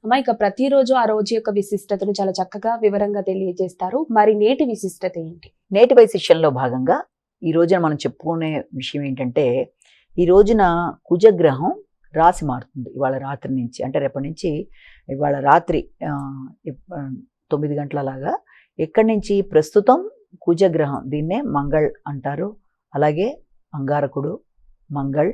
అమ్మ, ఇక ప్రతిరోజు ఆ రోజు యొక్క విశిష్టతను చాలా చక్కగా వివరంగా తెలియజేస్తారు. మరి నేటి విశిష్టత ఏంటి? నేటి వైశిష్యంలో భాగంగా ఈ రోజున మనం చెప్పుకునే విషయం ఏంటంటే, ఈ రోజున కుజగ్రహం రాశి మారుతుంది. ఇవాళ రాత్రి నుంచి, అంటే రేపటి నుంచి ఇవాళ రాత్రి 9 గంటలలాగా ఎక్కడి నుంచి ప్రస్తుతం కుజగ్రహం, దీన్నే మంగళ్ అంటారు. అలాగే అంగారకుడు, మంగళ్,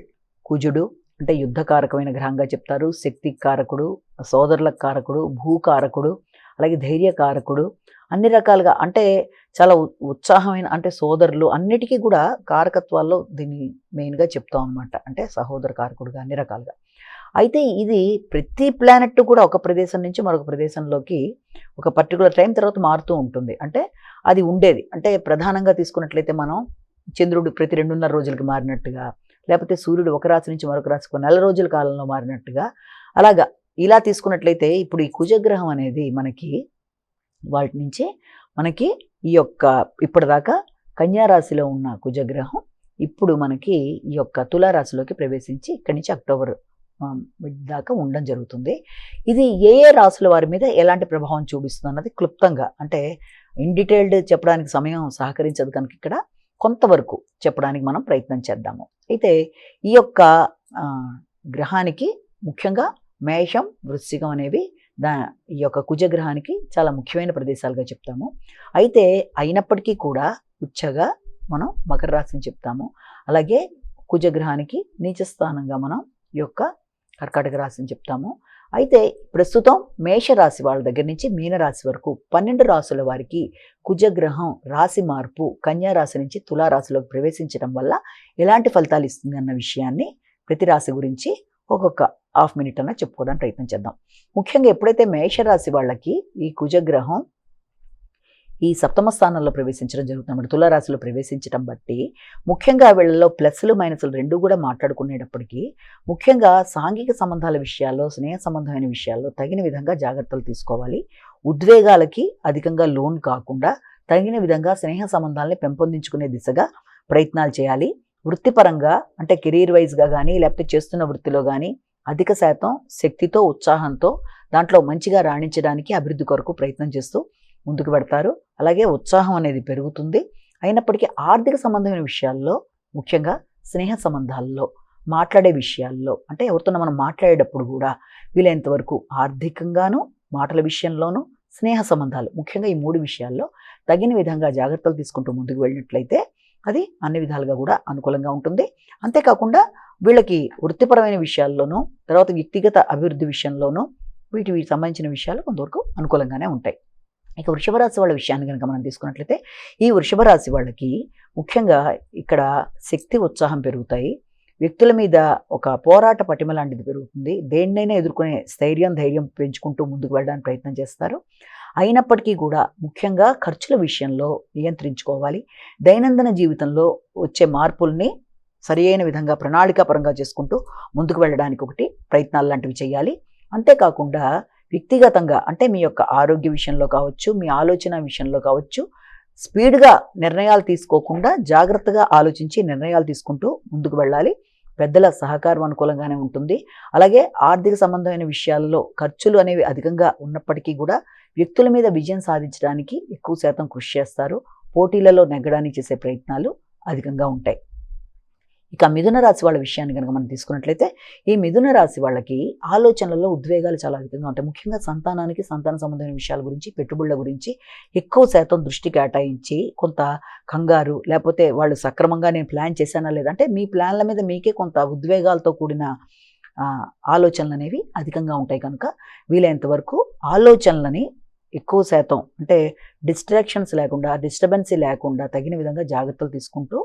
కుజుడు అంటే యుద్ధకారకమైన గ్రహంగా చెప్తారు. శక్తి కారకుడు, సోదరులకు కారకుడు, భూకారకుడు, అలాగే ధైర్యకారకుడు, అన్ని రకాలుగా అంటే చాలా ఉత్సాహమైన, అంటే సోదరులు అన్నిటికీ కూడా కారకత్వాల్లో దీన్ని మెయిన్గా చెప్తాం అనమాట. అంటే సహోదర కారకుడుగా అన్ని రకాలుగా. అయితే ఇది ప్రతి ప్లానెట్ కూడా ఒక ప్రదేశం నుంచి మరొక ప్రదేశంలోకి ఒక పర్టికులర్ టైం తర్వాత మారుతూ ఉంటుంది. అంటే అది ఉండేది. అంటే ప్రధానంగా తీసుకున్నట్లయితే మనం చంద్రుడు ప్రతి 2.5 రోజులకి మారినట్టుగా, లేకపోతే సూర్యుడు ఒక రాశి నుంచి మరొక రాశికి నెల రోజుల కాలంలో మారినట్టుగా, అలాగా ఇలా తీసుకున్నట్లయితే ఇప్పుడు ఈ కుజగ్రహం అనేది మనకి వాటి నుంచే మనకి ఈ యొక్క ఇప్పటిదాకా కన్యారాశిలో ఉన్న కుజగ్రహం ఇప్పుడు మనకి ఈ యొక్క తులారాశిలోకి ప్రవేశించి ఇక్కడి నుంచి అక్టోబర్ దాకా ఉండడం జరుగుతుంది. ఇది ఏ ఏ రాశుల వారి మీద ఎలాంటి ప్రభావం చూపిస్తుంది అన్నది క్లుప్తంగా, అంటే ఇన్ డీటెయిల్డ్ చెప్పడానికి సమయం సహకరించదు కనుక ఇక్కడ కొంతవరకు చెప్పడానికి మనం ప్రయత్నం చేద్దాము. అయితే ఈ యొక్క గ్రహానికి ముఖ్యంగా మేషం, వృశ్చికం అనేవి ఈ యొక్క కుజగ్రహానికి చాలా ముఖ్యమైన ప్రదేశాలుగా చెప్తాము. అయితే అయినప్పటికీ కూడా ఉచ్చగా మనం మకర రాశిని చెప్తాము. అలాగే కుజగ్రహానికి నీచస్థానంగా మనం ఈ యొక్క కర్కాటక రాశిని చెప్తాము. అయితే ప్రస్తుతం మేషరాశి వాళ్ళ దగ్గర నుంచి మీనరాశి వరకు 12 రాశుల వారికి కుజగ్రహం రాశి మార్పు కన్యా రాశి నుంచి తులారాశిలోకి ప్రవేశించడం వల్ల ఎలాంటి ఫలితాలు ఇస్తుంది అన్న విషయాన్ని ప్రతి రాశి గురించి ఒక్కొక్క హాఫ్ మినిట్ అన్న చెప్పుకోవడానికి ప్రయత్నం చేద్దాం. ముఖ్యంగా ఎప్పుడైతే మేషరాశి వాళ్ళకి ఈ కుజగ్రహం ఈ సప్తమ స్థానంలో ప్రవేశించడం జరుగుతుంది, తులారాశిలో ప్రవేశించడం బట్టి ముఖ్యంగా వీళ్ళలో ప్లస్లు మైనస్లు రెండు కూడా మాట్లాడుకునేటప్పటికీ ముఖ్యంగా సాంఘిక సంబంధాల విషయాల్లో, స్నేహ సంబంధమైన విషయాల్లో తగిన విధంగా జాగ్రత్తలు తీసుకోవాలి. ఉద్వేగాలకి అధికంగా లోన్ కాకుండా తగిన విధంగా స్నేహ సంబంధాలని పెంపొందించుకునే దిశగా ప్రయత్నాలు చేయాలి. వృత్తిపరంగా అంటే కెరీర్ వైజ్గా కానీ లేకపోతే చేస్తున్న వృత్తిలో కానీ అధిక శాతం శక్తితో, ఉత్సాహంతో దాంట్లో మంచిగా రాణించడానికి అభివృద్ధి కొరకు ప్రయత్నం చేస్తూ ముందుకు పెడతారు. అలాగే ఉత్సాహం అనేది పెరుగుతుంది. అయినప్పటికీ ఆర్థిక సంబంధమైన విషయాల్లో, ముఖ్యంగా స్నేహ సంబంధాల్లో, మాట్లాడే విషయాల్లో, అంటే ఎవరితో మనం మాట్లాడేటప్పుడు కూడా వీలైనంత వరకు ఆర్థికంగాను, మాటల విషయంలోనూ, స్నేహ సంబంధాలు ముఖ్యంగా ఈ 3 విషయాల్లో తగిన విధంగా జాగ్రత్తలు తీసుకుంటూ ముందుకు వెళ్ళినట్లయితే అది అన్ని విధాలుగా కూడా అనుకూలంగా ఉంటుంది. అంతేకాకుండా వీళ్ళకి వృత్తిపరమైన విషయాల్లోనూ, తర్వాత వ్యక్తిగత అభివృద్ధి విషయంలోనూ వీటికి సంబంధించిన విషయాలు కొంతవరకు అనుకూలంగానే ఉంటాయి. ఇక వృషభ రాశి వాళ్ళ విషయాన్ని కనుక మనం తీసుకున్నట్లయితే ఈ వృషభ రాశి వాళ్ళకి ముఖ్యంగా ఇక్కడ శక్తి, ఉత్సాహం పెరుగుతాయి. వ్యక్తుల మీద ఒక పోరాట పటిమ లాంటిది పెరుగుతుంది. దేన్నైనా ఎదుర్కొనే స్థైర్యం, ధైర్యం పెంచుకుంటూ ముందుకు వెళ్ళడానికి ప్రయత్నం చేస్తారు. అయినప్పటికీ కూడా ముఖ్యంగా ఖర్చుల విషయంలో నియంత్రించుకోవాలి. దైనందిన జీవితంలో వచ్చే మార్పుల్ని సరి అయిన విధంగా ప్రణాళికాపరంగా చేసుకుంటూ ముందుకు వెళ్ళడానికి ఒకటి ప్రయత్నాలు లాంటివి చేయాలి. అంతేకాకుండా వ్యక్తిగతంగా అంటే మీ యొక్క ఆరోగ్య విషయంలో కావచ్చు, మీ ఆలోచన విషయంలో కావచ్చు, స్పీడ్గా నిర్ణయాలు తీసుకోకుండా జాగ్రత్తగా ఆలోచించి నిర్ణయాలు తీసుకుంటూ ముందుకు వెళ్ళాలి. పెద్దల సహకారం అనుకూలంగానే ఉంటుంది. అలాగే ఆర్థిక సంబంధమైన విషయాల్లో ఖర్చులు అనేవి అధికంగా ఉన్నప్పటికీ కూడా వ్యక్తుల మీద విజయం సాధించడానికి ఎక్కువ శాతం కృషి చేస్తారు. పోటీలలో నెగ్గడానికి చేసే ప్రయత్నాలు అధికంగా ఉంటాయి. ఇక మిథున రాశి వాళ్ళ విషయాన్ని కనుక మనం తీసుకున్నట్లయితే ఈ మిథున రాశి వాళ్ళకి ఆలోచనలలో ఉద్వేగాలు చాలా అధికంగా ఉంటాయి. ముఖ్యంగా సంతానానికి, సంతాన సంబంధమైన విషయాల గురించి, పెట్టుబడుల గురించి ఎక్కువ శాతం దృష్టి కేటాయించి కొంత కంగారు, లేకపోతే వాళ్ళు సక్రమంగా నేను ప్లాన్ చేశానా లేదా, అంటే మీ ప్లాన్ల మీద మీకే కొంత ఉద్వేగాలతో కూడిన ఆలోచనలు అనేవి అధికంగా ఉంటాయి. కనుక వీలైనంత వరకు ఆలోచనలని ఎక్కువ శాతం అంటే డిస్ట్రాక్షన్స్ లేకుండా, డిస్టర్బెన్సీ లేకుండా తగిన విధంగా జాగ్రత్తలు తీసుకుంటూ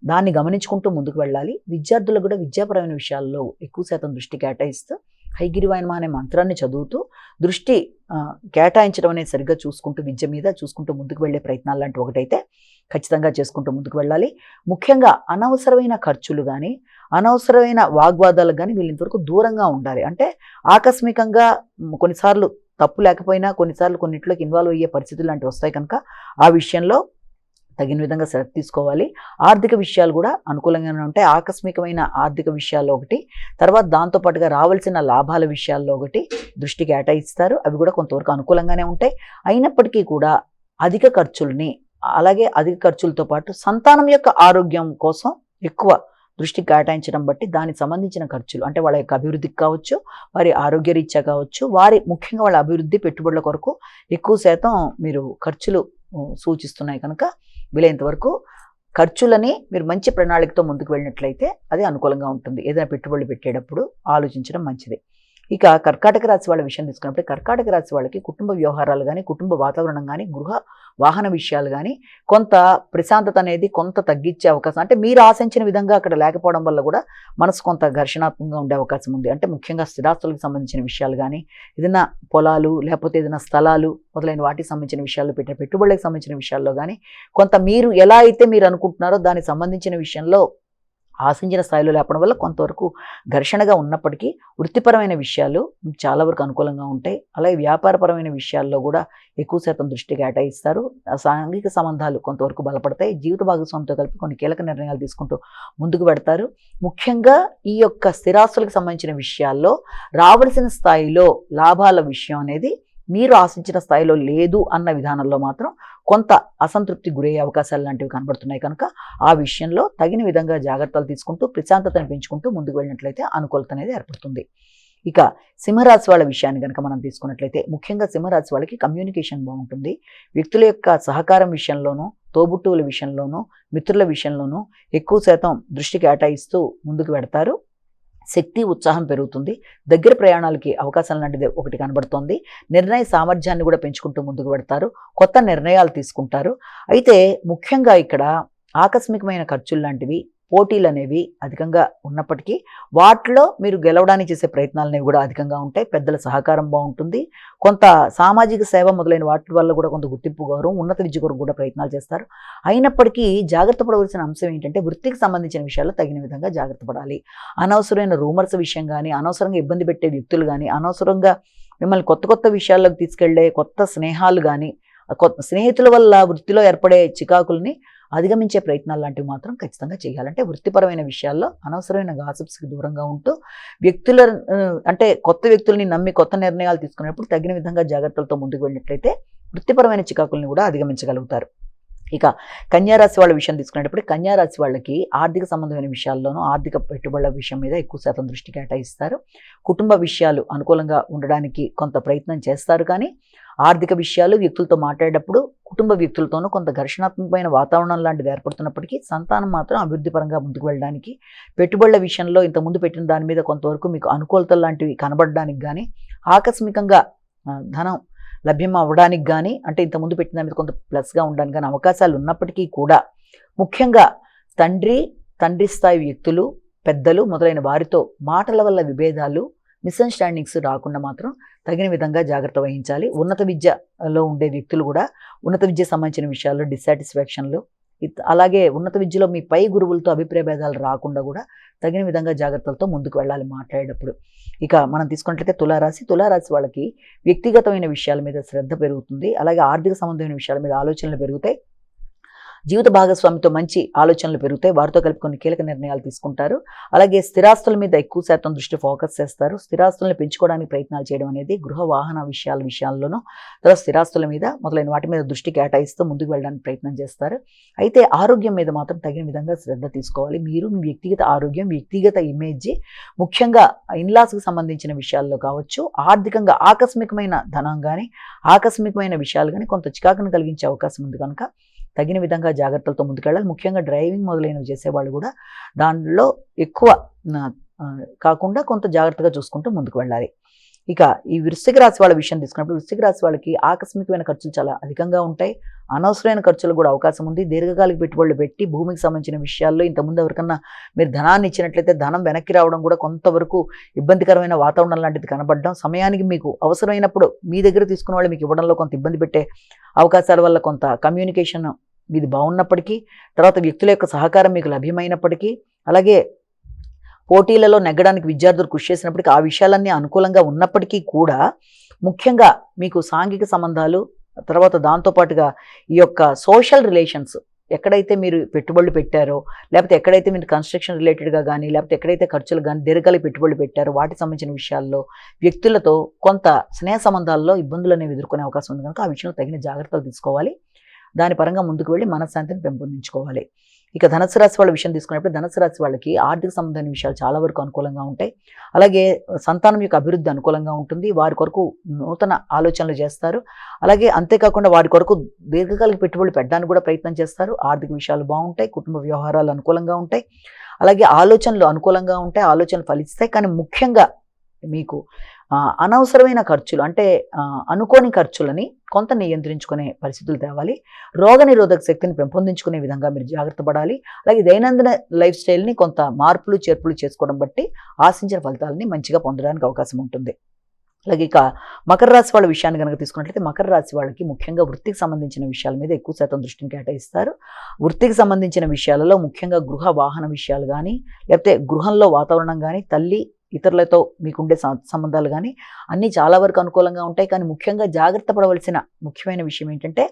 దాన్ని గమనించుకుంటూ ముందుకు వెళ్ళాలి. విద్యార్థులకు కూడా విద్యాపరమైన విషయాల్లో ఎక్కువ శాతం దృష్టి కేటాయిస్తూ హైగిరివాయనమా అనే మంత్రాన్ని చదువుతూ దృష్టి కేటాయించడం అనేది సరిగ్గా చూసుకుంటూ విద్య మీద చూసుకుంటూ ముందుకు వెళ్ళే ప్రయత్నాలు లాంటి ఒకటైతే ఖచ్చితంగా చేసుకుంటూ ముందుకు వెళ్ళాలి. ముఖ్యంగా అనవసరమైన ఖర్చులు కానీ, అనవసరమైన వాగ్వాదాలకు కానీ వీళ్ళంతవరకు దూరంగా ఉండాలి. అంటే ఆకస్మికంగా కొన్నిసార్లు తప్పు లేకపోయినా కొన్నిసార్లు కొన్నింటిలోకి ఇన్వాల్వ్ అయ్యే పరిస్థితులు లాంటివి వస్తాయి. కనుక ఆ విషయంలో తగిన విధంగా శ్రద్ధ తీసుకోవాలి. ఆర్థిక విషయాలు కూడా అనుకూలంగానే ఉంటాయి. ఆకస్మికమైన ఆర్థిక విషయాల్లో ఒకటి, తర్వాత దాంతోపాటుగా రావాల్సిన లాభాల విషయాల్లో ఒకటి దృష్టి కేటాయిస్తారు. అవి కూడా కొంతవరకు అనుకూలంగానే ఉంటాయి. అయినప్పటికీ కూడా అధిక ఖర్చుల్ని, అలాగే అధిక ఖర్చులతో పాటు సంతానం యొక్క ఆరోగ్యం కోసం ఎక్కువ దృష్టి కేటాయించడం బట్టి దానికి సంబంధించిన ఖర్చులు, అంటే వాళ్ళ యొక్క అభివృద్ధికి కావచ్చు, వారి ఆరోగ్యరీత్యా కావచ్చు, వారి ముఖ్యంగా వాళ్ళ అభివృద్ధి పెట్టుబడుల కొరకు ఎక్కువ శాతం మీరు ఖర్చులు సూచిస్తున్నాయి కనుక వీలైనంత వరకు ఖర్చులని మీరు మంచి ప్రణాళికతో ముందుకు వెళ్ళినట్లయితే అది అనుకూలంగా ఉంటుంది. ఏదైనా పెట్టుబడులు పెట్టేటప్పుడు ఆలోచించడం మంచిది. ఇక కర్కాటక రాశి వాళ్ళ విషయం తీసుకున్నప్పుడు కర్కాటక రాశి వాళ్ళకి కుటుంబ వ్యవహారాలు కానీ, కుటుంబ వాతావరణం కానీ, గృహ వాహన విషయాలు కానీ కొంత ప్రశాంతత అనేది కొంత తగ్గించే అవకాశం, అంటే మీరు ఆశించిన విధంగా అక్కడ లేకపోవడం వల్ల కూడా మనసు కొంత ఘర్షణాత్మకంగా ఉండే అవకాశం ఉంది. అంటే ముఖ్యంగా స్థిరాస్తులకు సంబంధించిన విషయాలు కానీ, ఏదైనా పొలాలు లేకపోతే ఏదైనా స్థలాలు మొదలైన వాటికి సంబంధించిన విషయాల్లో పెట్టిన పెట్టుబడులకు సంబంధించిన విషయాల్లో కానీ కొంత మీరు ఎలా అయితే మీరు అనుకుంటున్నారో దానికి సంబంధించిన విషయంలో ఆశించిన స్థాయిలో లేపడం వల్ల కొంతవరకు ఘర్షణగా ఉన్నప్పటికీ వృత్తిపరమైన విషయాలు చాలా వరకు అనుకూలంగా ఉంటాయి. అలాగే వ్యాపారపరమైన విషయాల్లో కూడా ఎక్కువ శాతం దృష్టి కేటాయిస్తారు. సాంఘిక సంబంధాలు కొంతవరకు బలపడతాయి. జీవిత భాగస్వామితో కలిపి కొన్ని కీలక నిర్ణయాలు తీసుకుంటూ ముందుకు పెడతారు. ముఖ్యంగా ఈ యొక్క స్థిరాస్తులకు సంబంధించిన విషయాల్లో రావలసిన స్థాయిలో లాభాల విషయం అనేది మీరు ఆశించిన స్థాయిలో లేదు అన్న విధానంలో మాత్రం కొంత అసంతృప్తి గురయ్యే అవకాశాలు లాంటివి కనబడుతున్నాయి కనుక ఆ విషయంలో తగిన విధంగా జాగ్రత్తలు తీసుకుంటూ ప్రశాంతతను పెంచుకుంటూ ముందుకు వెళ్ళినట్లయితే అనుకూలత అనేది ఏర్పడుతుంది. ఇక సింహరాశి వాళ్ళ విషయాన్ని కనుక మనం తీసుకున్నట్లయితే ముఖ్యంగా సింహరాశి వాళ్ళకి కమ్యూనికేషన్ బాగుంటుంది. వ్యక్తుల యొక్క సహకారం విషయంలోనూ, తోబుట్టువుల విషయంలోనూ, మిత్రుల విషయంలోనూ ఎక్కువ శాతం దృష్టి కేటాయిస్తూ ముందుకు పెడతారు. శక్తి, ఉత్సాహం పెరుగుతుంది. దగ్గర ప్రయాణాలకి అవకాశం లాంటిది ఒకటి కనబడుతోంది. నిర్ణయ సామర్థ్యాన్ని కూడా పెంచుకుంటూ ముందుకు పెడతారు. కొత్త నిర్ణయాలు తీసుకుంటారు. అయితే ముఖ్యంగా ఇక్కడ ఆకస్మికమైన ఖర్చులు లాంటివి, పోటీలు అనేవి అధికంగా ఉన్నప్పటికీ వాటిలో మీరు గెలవడానికి చేసే ప్రయత్నాలు అనేవి కూడా అధికంగా ఉంటాయి. పెద్దల సహకారం బాగుంటుంది. కొంత సామాజిక సేవ మొదలైన వాటి వల్ల కూడా కొంత గుర్తింపు, గౌరవం, ఉన్నత విద్య కొరకు కూడా ప్రయత్నాలు చేస్తారు. అయినప్పటికీ జాగ్రత్త పడవలసిన అంశం ఏంటంటే వృత్తికి సంబంధించిన విషయాల్లో తగిన విధంగా జాగ్రత్త పడాలి. అనవసరమైన రూమర్స్ విషయం కానీ, అనవసరంగా ఇబ్బంది పెట్టే వ్యక్తులు కానీ, అనవసరంగా మిమ్మల్ని కొత్త కొత్త విషయాల్లోకి తీసుకెళ్లే కొత్త స్నేహాలు కానీ, కొత్త స్నేహితుల వల్ల వృత్తిలో ఏర్పడే చికాకుల్ని అధిగమించే ప్రయత్నాలు లాంటివి మాత్రం ఖచ్చితంగా చేయాలంటే వృత్తిపరమైన విషయాల్లో అనవసరమైన గాసిప్స్కి దూరంగా ఉంటూ వ్యక్తుల అంటే కొత్త వ్యక్తుల్ని నమ్మి కొత్త నిర్ణయాలు తీసుకునేప్పుడు తగిన విధంగా జాగ్రత్తలతో ముందుకు వెళ్ళినట్లయితే వృత్తిపరమైన చికాకుల్ని కూడా అధిగమించగలుగుతారు. ఇక కన్యారాశి వాళ్ళ విషయం తీసుకునేటప్పుడు కన్యారాశి వాళ్ళకి ఆర్థిక సంబంధమైన విషయాల్లోనూ, ఆర్థిక పెట్టుబడుల విషయం మీద ఎక్కువ శాతం దృష్టి కేటాయిస్తారు. కుటుంబ విషయాలు అనుకూలంగా ఉండడానికి కొంత ప్రయత్నం చేస్తారు. కానీ ఆర్థిక విషయాలు వ్యక్తులతో మాట్లాడేటప్పుడు కుటుంబ వ్యక్తులతోనూ కొంత ఘర్షణాత్మకమైన వాతావరణం లాంటిది ఏర్పడుతున్నప్పటికీ సంతానం మాత్రం అభివృద్ధి పరంగా ముందుకు వెళ్ళడానికి, పెట్టుబడుల విషయంలో ఇంతకుముందు పెట్టిన దాని మీద కొంతవరకు మీకు అనుకూలతలు లాంటివి కనబడడానికి కానీ, ఆకస్మికంగా ధనం లభ్యం అవ్వడానికి కానీ, అంటే ఇంతకుముందు పెట్టిన దాని మీద కొంత ప్లస్గా ఉండడానికి కానీ అవకాశాలు ఉన్నప్పటికీ కూడా ముఖ్యంగా తండ్రి స్థాయి వ్యక్తులు, పెద్దలు మొదలైన వారితో మాటల వల్ల విభేదాలు, మిస్అండర్స్టాండింగ్స్ రాకుండా మాత్రం తగిన విధంగా జాగ్రత్త వహించాలి. ఉన్నత విద్యలో ఉండే వ్యక్తులు కూడా ఉన్నత విద్యకు సంబంధించిన విషయాల్లో డిస్సాటిస్ఫాక్షన్లు, అలాగే ఉన్నత విద్యలో మీ పై గురువులతో అభిప్రాయ భేదాలు రాకుండా కూడా తగిన విధంగా జాగ్రత్తలతో ముందుకు వెళ్ళాలి మాట్లాడేటప్పుడు. ఇక మనం తీసుకున్నట్లయితే తులారాశి వాళ్ళకి వ్యక్తిగతమైన విషయాల మీద శ్రద్ధ పెరుగుతుంది. అలాగే ఆర్థిక సంబంధమైన విషయాల మీద ఆలోచనలు పెరుగుతాయి. జీవిత భాగస్వామితో మంచి ఆలోచనలు పెరుగుతాయి. వారితో కలిపి కొన్ని కీలక నిర్ణయాలు తీసుకుంటారు. అలాగే స్థిరాస్తుల మీద ఎక్కువ శాతం దృష్టి ఫోకస్ చేస్తారు. స్థిరాస్తులను పెంచుకోవడానికి ప్రయత్నాలు చేయడం అనేది గృహ వాహన విషయాల్లోనూ, తర్వాత స్థిరాస్తుల మీద మొదలైన వాటి మీద దృష్టి కేటాయిస్తూ ముందుకు వెళ్ళడానికి ప్రయత్నం చేస్తారు. అయితే ఆరోగ్యం మీద మాత్రం తగిన విధంగా శ్రద్ధ తీసుకోవాలి. మీరు మీ వ్యక్తిగత ఆరోగ్యం, వ్యక్తిగత ఇమేజ్, ముఖ్యంగా ఇన్లాస్కి సంబంధించిన విషయాల్లో కావచ్చు, ఆర్థికంగా ఆకస్మికమైన ధనం కానీ, ఆకస్మికమైన విషయాలు కానీ కొంత చికాకును కలిగించే అవకాశం ఉంది కనుక తగిన విధంగా జాగ్రత్తలతో ముందుకెళ్ళాలి. ముఖ్యంగా డ్రైవింగ్ మొదలైనవి చేసేవాళ్ళు కూడా దానిలో ఎక్కువ కాకుండా కొంత జాగ్రత్తగా చూసుకుంటూ ముందుకు వెళ్ళాలి. ఇక ఈ వృశ్చిక రాశి వాళ్ళ విషయం తీసుకున్నప్పుడు వృశ్చిక రాశి వాళ్ళకి ఆకస్మికమైన ఖర్చులు చాలా అధికంగా ఉంటాయి. అనవసరమైన ఖర్చులు కూడా అవకాశం ఉంది. దీర్ఘకాలిక పెట్టుబడులు పెట్టి భూమికి సంబంధించిన విషయాల్లో ఇంతకుముందు ఎవరికన్నా మీరు ధనాన్ని ఇచ్చినట్లయితే ధనం వెనక్కి రావడం కూడా కొంతవరకు ఇబ్బందికరమైన వాతావరణం లాంటిది కనబడడం, సమయానికి మీకు అవసరమైనప్పుడు మీ దగ్గర తీసుకున్న వాళ్ళు మీకు ఇవ్వడంలో కొంత ఇబ్బంది పెట్టే అవకాశాల వల్ల కొంత కమ్యూనికేషన్ మీది బాగున్నప్పటికీ, తర్వాత వ్యక్తుల యొక్క సహకారం మీకు లభ్యమైనప్పటికీ, అలాగే పోటీలలో నెగ్గడానికి విద్యార్థులు కృషి చేసినప్పటికీ ఆ విషయాలన్నీ అనుకూలంగా ఉన్నప్పటికీ కూడా ముఖ్యంగా మీకు సాంఘిక సంబంధాలు, తర్వాత దాంతోపాటుగా ఈ యొక్క సోషల్ రిలేషన్స్ ఎక్కడైతే మీరు పెట్టుబడులు పెట్టారో, లేకపోతే ఎక్కడైతే మీరు కన్స్ట్రక్షన్ రిలేటెడ్గా కానీ, లేకపోతే ఎక్కడైతే ఖర్చులు కానీ దీర్ఘకాలిక పెట్టుబడులు పెట్టారో వాటికి సంబంధించిన విషయాల్లో వ్యక్తులతో కొంత స్నేహ సంబంధాల్లో ఇబ్బందులు అనేవి ఎదుర్కొనే అవకాశం ఉంది కనుక ఆ విషయంలో తగిన జాగ్రత్తలు తీసుకోవాలి. దాని పరంగా ముందుకు వెళ్ళి మనశ్శాంతిని పెంపొందించుకోవాలి. ఇక ధనుసు రాశి వాళ్ళ విషయం తీసుకున్నప్పుడు ధనుసు రాశి వాళ్ళకి ఆర్థిక సంబంధమైన విషయాలు చాలా వరకు అనుకూలంగా ఉంటాయి. అలాగే సంతానం యొక్క అభివృద్ధి అనుకూలంగా ఉంటుంది. వారి కొరకు నూతన ఆలోచనలు చేస్తారు. అలాగే అంతేకాకుండా వారి కొరకు దీర్ఘకాలిక పెట్టుబడులు పెట్టడానికి కూడా ప్రయత్నం చేస్తారు. ఆర్థిక విషయాలు బాగుంటాయి. కుటుంబ వ్యవహారాలు అనుకూలంగా ఉంటాయి. అలాగే ఆలోచనలు అనుకూలంగా ఉంటాయి. ఆలోచనలు ఫలిస్తాయి. కానీ ముఖ్యంగా మీకు అనవసరమైన ఖర్చులు అంటే అనుకోని ఖర్చులని కొంత నియంత్రించుకునే పరిస్థితులు తేవాలి. రోగనిరోధక శక్తిని పెంపొందించుకునే విధంగా మీరు జాగ్రత్త పడాలి. అలాగే దైనందిన లైఫ్ స్టైల్ని కొంత మార్పులు చేర్పులు చేసుకోవడం బట్టి ఆశించిన ఫలితాలని మంచిగా పొందడానికి అవకాశం ఉంటుంది. అలాగే ఇక మకర రాశి వాళ్ళ విషయాన్ని కనుక తీసుకున్నట్లయితే మకర రాశి వాళ్ళకి ముఖ్యంగా వృత్తికి సంబంధించిన విషయాల మీద ఎక్కువ శాతం దృష్టిని కేటాయిస్తారు. వృత్తికి సంబంధించిన విషయాలలో ముఖ్యంగా గృహ వాహన విషయాలు కానీ, లేకపోతే గృహంలో వాతావరణం కానీ, తల్లి ఇతరులతో మీకుండే సంబంధాలు కానీ అన్నీ చాలా వరకు అనుకూలంగా ఉంటాయి. కానీ ముఖ్యంగా జాగ్రత్త పడవలసిన ముఖ్యమైన విషయం ఏంటంటే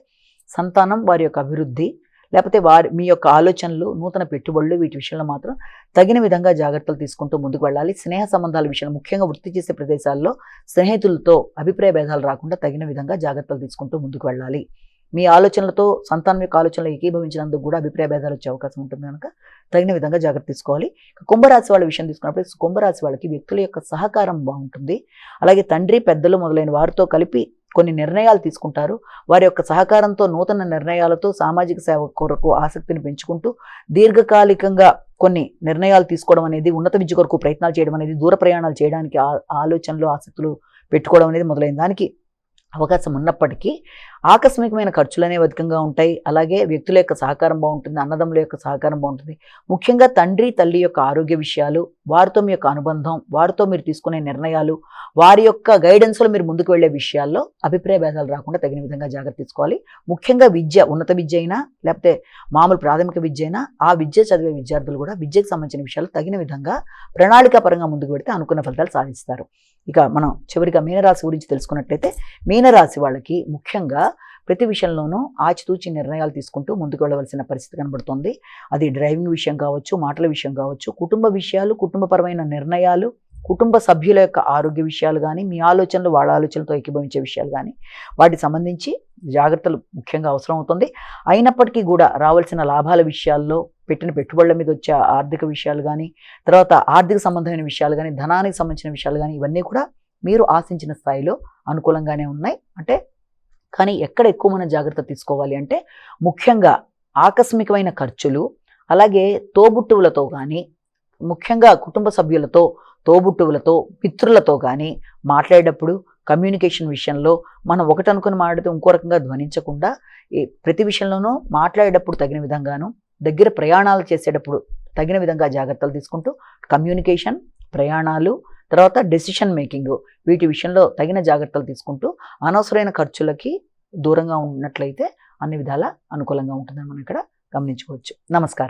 సంతానం, వారి యొక్క అభివృద్ధి, లేకపోతే మీ యొక్క ఆలోచనలు, నూతన పెట్టుబడులు వీటి విషయంలో మాత్రం తగిన విధంగా జాగ్రత్తలు తీసుకుంటూ ముందుకు వెళ్ళాలి. స్నేహ సంబంధాల విషయంలో ముఖ్యంగా వృత్తి చేసే ప్రదేశాల్లో స్నేహితులతో అభిప్రాయ భేదాలు రాకుండా తగిన విధంగా జాగ్రత్తలు తీసుకుంటూ ముందుకు వెళ్ళాలి. మీ ఆలోచనలతో సంతానం యొక్క ఆలోచనలు ఏకీభవించినందుకు కూడా అభిప్రాయ భేదాలు వచ్చే అవకాశం ఉంటుంది కనుక తగిన విధంగా జాగ్రత్త తీసుకోవాలి. కుంభరాశి వాళ్ళ విషయం తీసుకున్నప్పుడు కుంభరాశి వాళ్ళకి వ్యక్తుల యొక్క సహకారం బాగుంటుంది. అలాగే తండ్రి, పెద్దలు మొదలైన వారితో కలిపి కొన్ని నిర్ణయాలు తీసుకుంటారు. వారి యొక్క సహకారంతో నూతన నిర్ణయాలతో సామాజిక సేవ కొరకు ఆసక్తిని పెంచుకుంటూ దీర్ఘకాలికంగా కొన్ని నిర్ణయాలు తీసుకోవడం అనేది, ఉన్నత విద్య కొరకు ప్రయత్నాలు చేయడం అనేది, దూర ప్రయాణాలు చేయడానికి ఆలోచనలు, ఆసక్తులు పెట్టుకోవడం అనేది మొదలైన దానికి అవకాశం ఉన్నప్పటికీ ఆకస్మికమైన ఖర్చులు అనేవి అధికంగా ఉంటాయి. అలాగే వ్యక్తుల యొక్క సహకారం బాగుంటుంది. అన్నదమ్ముల యొక్క సహకారం బాగుంటుంది. ముఖ్యంగా తండ్రి, తల్లి యొక్క ఆరోగ్య విషయాలు, వారితో మీ యొక్క అనుబంధం, వారితో మీరు తీసుకునే నిర్ణయాలు, వారి యొక్క గైడెన్స్లో మీరు ముందుకు వెళ్ళే విషయాల్లో అభిప్రాయ భేదాలు రాకుండా తగిన విధంగా జాగ్రత్త తీసుకోవాలి. ముఖ్యంగా విద్య, ఉన్నత విద్య అయినా లేకపోతే మామూలు ప్రాథమిక విద్య అయినా ఆ విద్య చదివే విద్యార్థులు కూడా విద్యకు సంబంధించిన విషయాలు తగిన విధంగా ప్రణాళికాపరంగా ముందుకు పెడితే అనుకున్న ఫలితాలు సాధిస్తారు. ఇక మనం చివరిగా మీనరాశి గురించి తెలుసుకున్నట్లయితే మీనరాశి వాళ్ళకి ముఖ్యంగా ప్రతి విషయంలోనూ ఆచితూచి నిర్ణయాలు తీసుకుంటూ ముందుకు వెళ్ళవలసిన పరిస్థితి కనబడుతుంది. అది డ్రైవింగ్ విషయం కావచ్చు, మాటల విషయం కావచ్చు, కుటుంబ విషయాలు, కుటుంబపరమైన నిర్ణయాలు, కుటుంబ సభ్యుల యొక్క ఆరోగ్య విషయాలు కానీ, మీ ఆలోచనలు వాళ్ళ ఆలోచనలతో ఏకీభవించే విషయాలు కానీ వాటికి సంబంధించి జాగ్రత్తలు ముఖ్యంగా అవసరం అవుతుంది. అయినప్పటికీ కూడా రావాల్సిన లాభాల విషయాల్లో, పెట్టిన పెట్టుబడుల మీద వచ్చే ఆర్థిక విషయాలు కానీ, తర్వాత ఆర్థిక సంబంధమైన విషయాలు కానీ, ధనానికి సంబంధించిన విషయాలు కానీ ఇవన్నీ కూడా మీరు ఆశించిన స్థాయిలో అనుకూలంగానే ఉన్నాయి. కానీ ఎక్కడ ఎక్కువ మనం జాగ్రత్త తీసుకోవాలి అంటే ముఖ్యంగా ఆకస్మికమైన ఖర్చులు, అలాగే తోబుట్టువులతో కానీ, ముఖ్యంగా కుటుంబ సభ్యులతో, తోబుట్టువులతో, మిత్రులతో కానీ మాట్లాడేటప్పుడు కమ్యూనికేషన్ విషయంలో మనం ఒకటి అనుకుని మాట్లాడితే ఇంకో రకంగా ధ్వనించకుండా ప్రతి విషయంలోనూ మాట్లాడేటప్పుడు తగిన విధంగాను, దగ్గర ప్రయాణాలు చేసేటప్పుడు తగిన విధంగా జాగ్రత్తలు తీసుకుంటూ కమ్యూనికేషన్, ప్రయాణాలు, తర్వాత డెసిషన్ మేకింగ్ వీటి విషయంలో తగిన జాగ్రత్తలు తీసుకుంటూ అనవసరమైన ఖర్చులకి దూరంగా ఉన్నట్లయితే అన్ని విధాలా అనుకూలంగా ఉంటుందని మనం ఇక్కడ గమనించుకోవచ్చు. నమస్కారం.